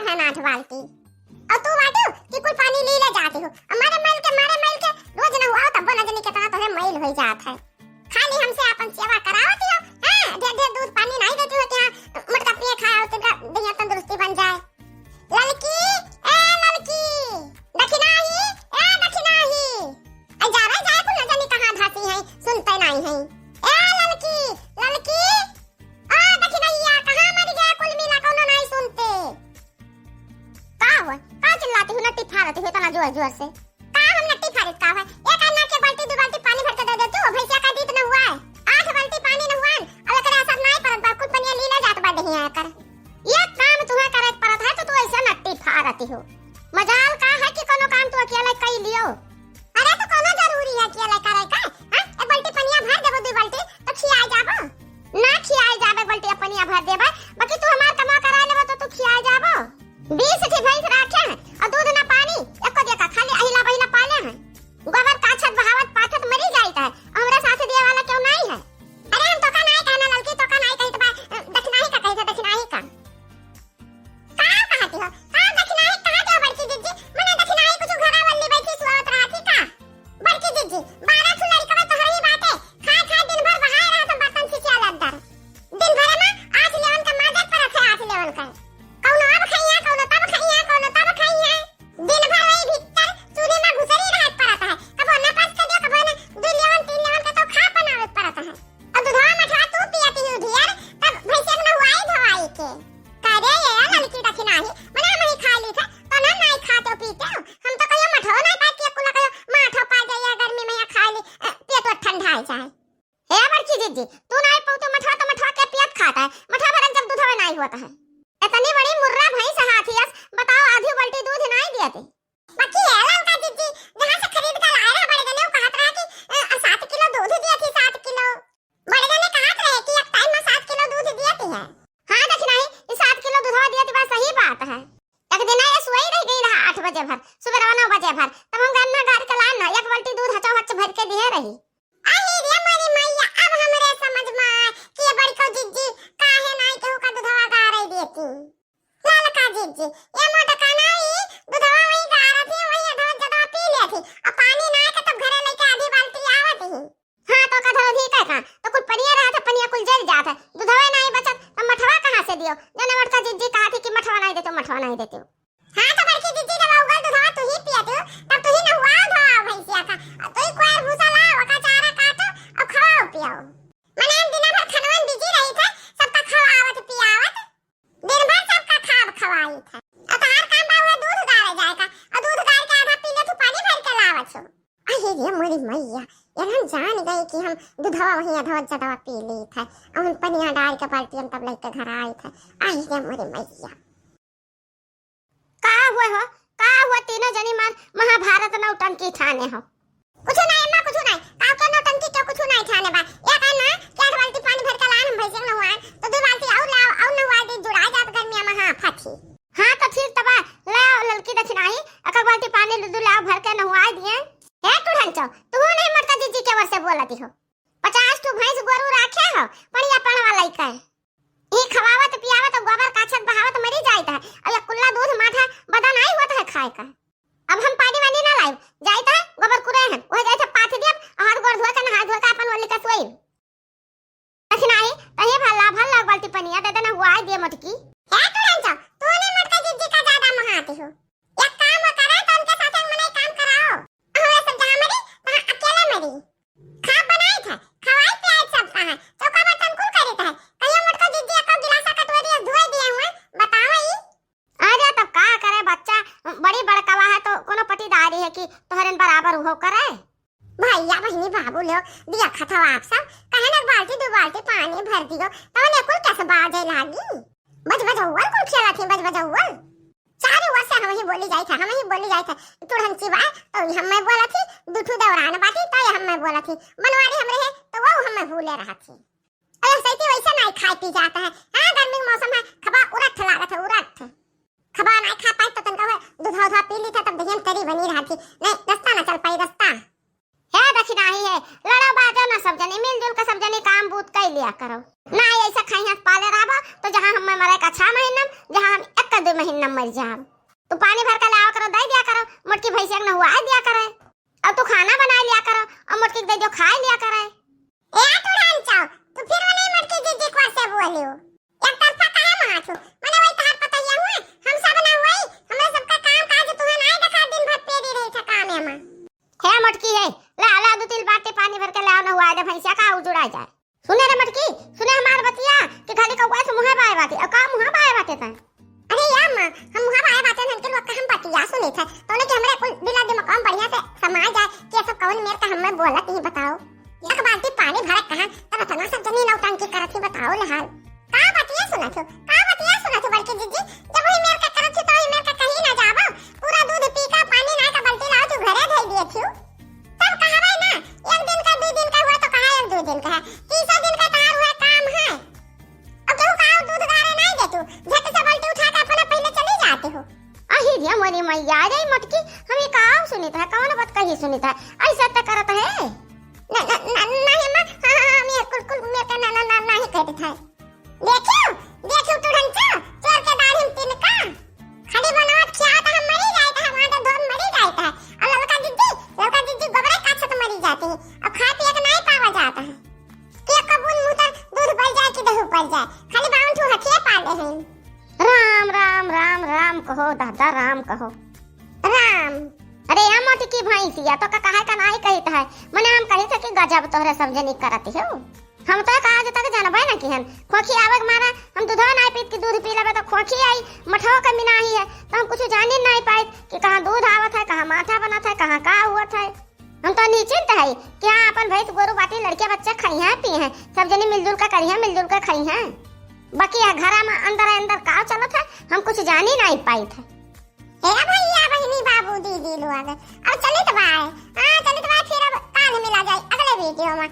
है 8 बाल्टी और तू बाटू कि कुल पानी ले ले जाती हो। हमारे मैल के रोज न हुआ तब न जाने कितना तोरे मैल हो जात है। खाली हमसे अपन सेवा करावती हो। हां ढेर दूध पानी नहीं देती हो क्या मटका पिए खाओ तो देह तंदुरुस्ती बन जाए। लड़की ए लड़की दखिनाही ए दखिनाही आ जावे जाए कुल न जाने कहां धासी है सुनते नहीं है। ए लड़की लड़की आ दखिनाहिया कहां मर गया कुल मिला कोनो नहीं सुनते। का हुआ का चिल्लाती हो नट्टी फाड़ती हो इतना जोर जोर से। का हम नट्टी फाड़त का है एक अन्ना के बाल्टी 2 बाल्टी पानी भर के दे देती हो। भैंसिया का दीत न हुआ है 8 बाल्टी पानी न हुआ अगर करे सब नहीं परत बा कुल पनिया लीला जात बा नहीं आकर। ये काम तुम्हें करे परत है तो तू ऐसा नट्टी फाड़ती हो। मजाल का है कि कोनो काम तू अकेले कर लियो। अरे तो कोनो जरूरी है अकेले करे का। हां एक बाल्टी पनिया भर देबो 2 बाल्टी तो खिया जाबो ना खिया जाबे बाल्टी पनिया भर देबे बाकी तू हमार कमा करा लेबो तो तू खिया जाबो। 20 ठी भैंस रखे हैं और दूध ना पानी एको देका खाली अहिला बहिला पाले हैं। गोबर काछत बहावत पाथत मरी जाइत है हमरा साथ दिए वाला क्यों नहीं है। अरे हम तो का नहीं कहना लड़की तो का नहीं कही तो दक्षिणाही का कही तो दक्षिणाही का कहती हो। का दक्षिणाही कहां के बड़की जीजी मने दक्षिणाही कुछ घरा वाली बैठी सुवत रहती का। बड़की जीजी 12 ठु लड़का तो हई बाटे खा दिन भर बहाए रहा तो बर्तन खिंचा लद्दर दिन भर में 8 लेवन का मादे पर रखे 8 लेवन का कौनो अब खाइया कौनो तब खाइया दिन भर वही भीतर चूल्हे में घुसरी रहत परत है। कबो न पास कर दियो कबो न 2 लेवन 3 लेवन का तो खा बनावत परत है। और दूधवा मठवा तू पियती हो ढियर तब भैंसे न हुआई धवाई के करे ये लड़की दखिनाही मने हम ही खा ली थे तो न नहीं खाते पीते हो। हम तो कहियो मठो नहीं पाती कुला कहियो माठो पा जाइए गर्मी में या खा ली पेट ठंडा हो जाए। हे बड़की जीजी तू नहीं पौतो मठवा तो मठवा के पियत खाता है मठवा भरन जब दूधवा नहीं होता है। इतनी बड़ी मुर्रा भैंस हाथियस बताओ आधी बाल्टी दूध नहीं दियाते बाकी है लड़का जीजी जहां से खरीद कर लाए रहा बड़े जने वो कहत रहा कि 7 किलो दूध दिया थी 7 किलो बड़े जने कहत रहे कि एक टाइम में 7 किलो दूध दियाती है। हां दक्षिणाही ये 7 किलो दूधवा दियाती बात सही बात है। एक दिन ये सोई रह गई रहा 8 बजे भर सुबह 9 बजे भर तब हम गन्ना गाड़ के लाना 1 बाल्टी दूध हचो हच भर के दिए रही। आई रे मारी मैया अब हमरे समझ में कि ये बड़को जीजी काहे नहीं केहू का दूधवा गा रही देती। ललका जीजी ये मोटा का नहीं दूधवा वही गा रही थी वही अधवा जदवा पी ले थी और पानी ना के तब घरे लेके आधी बाल्टी आवत ही। हां तो कधो ठीक है का तो कुल पनिया रहा था पनिया कुल जल जात है दूधवा नहीं बचत तो मठवा कहां से दियो। जने मटका जीजी कहा थी कि मठवा नहीं देते मठवा नहीं देते। हां तो बड़की जीजी जब उगल दूधवा तू ही पियते हो तब तू ही न हुआ धवा भैंसिया का तो ही कोई भूसा लाओ का चारा काटो और खवाओ पियाओ। मने हम दिन भर खनवन बिजी रही थे सबका खवावत पियावत दिन भर सबका खाब खवाई था। अब हर काम बा हुआ दूध गाड़े जाएगा और दूध गाड़ के आधा पी ले तो पानी भर के लावत छो। अरे ये मोरी मैया यार हम जान गए कि हम दूधवा वही अधवा जदवा पी ली था और हम पनिया डाल के बाल्टी हम तब लेके घर आए थे। अरे ये मोरी मैया का हुआ तीनों जनी मान महाभारत नौटंकी ठाने हो। कुछ नहीं अम्मा कुछ नहीं का के नौटंकी क्यों कुछ नहीं ठाने बा एक है ना 4 बाल्टी पानी भर के लान हम भैंसे न हुआ तो 2 बाल्टी और लाओ और न हुआ दे जुड़ा जात गर्मी में हां फटी। हां तो ठीक तबा लाओ लड़की दक्षिणाही एक बाल्टी पानी दूध लाओ भर के न हुआ दिए। हे टुढ़ंचो तू नहीं मटका जीजी के वर से बोलती हो 50 ठो भैंस गोरू रखे हो पड़िया पण वाला ही का ई खवावत पियावत तो गोबर काछत बहावत मरी जाइत है और ये कुल्ला दूध माथा बदा नहीं होता है खाए का। अब हम पानी वानी ना लाइब जाइत है गोबर कुरे हैं ओए जाइत है पाथ दियब हाथ गोड़ धोए के नहा धोए के अपन वाली का सोई दक्षिणाही तहे भला बाल्टी पनिया दे देना हुआ दिए मटकी। हे टुढ़ंचो तू ने मटका जीजी का ज्यादा महाती हो एक काम करे तो उनके साथ मने काम कराओ हमें सब जहां मरी वहां अकेले मरी खा बनाई था खवाई पियाई सब का है चौका बर्तन कुल करे था कहियो मटका जीजी का गिलासा कटोरी धोए दिए हुए बताओ ही। अरे तब का करे बच्चा बड़ी बड़कावा है तो कोनो पटीदारी है कि तोहरन बराबर हो करे। भैया बहनी बाबू लोग दिया खथवा आप सब कहे ना बाल्टी 2 बाल्टी पानी भर दियो तो ने कुल कैसे बाजे लागी बजबजौल कुल खेला थी बजबजौल चारों ओर से हम ही बोली जाई था तुरंती बा तो हम मैं बोला थी दुठू दौरान बाती तो हम मैं बोला थी मनवाड़ी हम रहे तो वो हम मैं भूले रहा थी। अरे सही वैसा नहीं खाई पी जाता है। हां गर्मी का मौसम है खबा उरट लागत है उरट खबा नहीं खा पाई तो तनका दूध पी ली था तब दहियन तरी बनी रहा थी नहीं रास्ता ना चल पाई रास्ता है दक्षिणाही है लड़ा बाजा ना सब जने मिलजुल के सब जने काम बूत कर लिया करो ना ऐसा खाई हाथ पाले रहबा तो जहां हम मरे का 6 महीना जहां हम 1 दिन महीना मर जाब। तू पानी भर के लाओ करो, दे दिया करो, मोटकी भैंसिया के नहुआ दिया करे। अब तू खाना बना लिया करो और मोटकी दे दियो खा लिया करे। ए तुड़ान चाओ, तू फिर वो नहीं मटकी जीजी को से बोलियो। एक तरफा काहे महाथू? मने वही तार पता ही हुआ, हम सब ना हुई, हमरा सबका काम काज तू नहीं देखा दिन भर पेरी रही था काम है मां। है मोटकी है, ला ला दो तिल बाटे पानी भर के लाओ नहुआ दे भैंसिया का उजुड़ा जाए। सुने रे मोटकी, सुने हमार बतिया कि खाली कौवा से मुंह बाए बाटे, और का मुंह बाए बाटे ता। अरे यार मां, हम मुहा बाए बाटे नन के लोग हम बतिया सुने थे, तो ने कि हमरे कुल दिला दे मकाम बढ़िया से समाज जाए कि सब कौन मेर का हमें बोलत ही बताओ। एक बाल्टी पानी भर कहां तब तना सब जनी नौटंकी करत ही बताओ लहाल। का बतिया सुना थो, का बतिया सुना थो बड़के जीजी, जब वही मेर का करत थी तो वही मेर का कहीं ना जाबो, पूरा दूध पी का पानी ना का बाल्टी लाओ तू घरे धई दिए थी। तब कहावे ना एक दिन का 2 दिन का हुआ तो कहा 1-2 दिन का है, तीसरा दिन का तार हुआ काम है। अब केहू का दूध गारे नहीं दे तू, झट से बाल्टी उठा के अपना पहले चले जाते हो। अही रे मोरी मैया रे मोटकी, हम ये काम सुनी था, कौन बात कही सुनी था, ऐसा त करत है नहीं मां, हां मैं कुल मैं का ना नहीं कहते थे। देखियो तुरंत चोर के दाढ़ी में तिनका खाली बनावट खिया तो हम मरी जाए था, वहां तो धोम मरी जाए था। और लड़का दीदी गोबरे का छत मरी जाती है, अब खा पिया के नहीं पावा जाता है कि कबूल मुंह तर दूध पड़ जाए कि दही पड़ जाए, खाली बाउन ठू हथिया पाले हैं। राम राम राम राम कहो दादा, राम कहो राम। अरे या मोटकी भैंसिया तो का काहे का नहीं कहत है, मने हम कही थे कि गजब तोहरे सब जनी करती हो। हम तो आज तक जानबे ना कि हन खोखी आवे मारा हम दूध नहीं पीत कि दूध पी लेबे तो खोखी आई मठो का मिना ही है, तो हम कुछ जान ही नहीं पाए कि कहां दूध आवत है, कहां माथा बनत है, कहां का हुआ है। हम तो निश्चिंत है कि हां अपन भैंस गोरु बाटी लड़के बच्चे खाई हैं पी हैं, सब जनी मिलजुल कर करी हैं, मिलजुल कर खाई हैं। बाकी घर में अंदर का चलत है हम कुछ जान ही नहीं पाई थे। हे भैया बहनी बाबू दीदी लोग अब चलित बाय, हां चलित बाय, फिर अब काल मिला जाए अगले वीडियो में।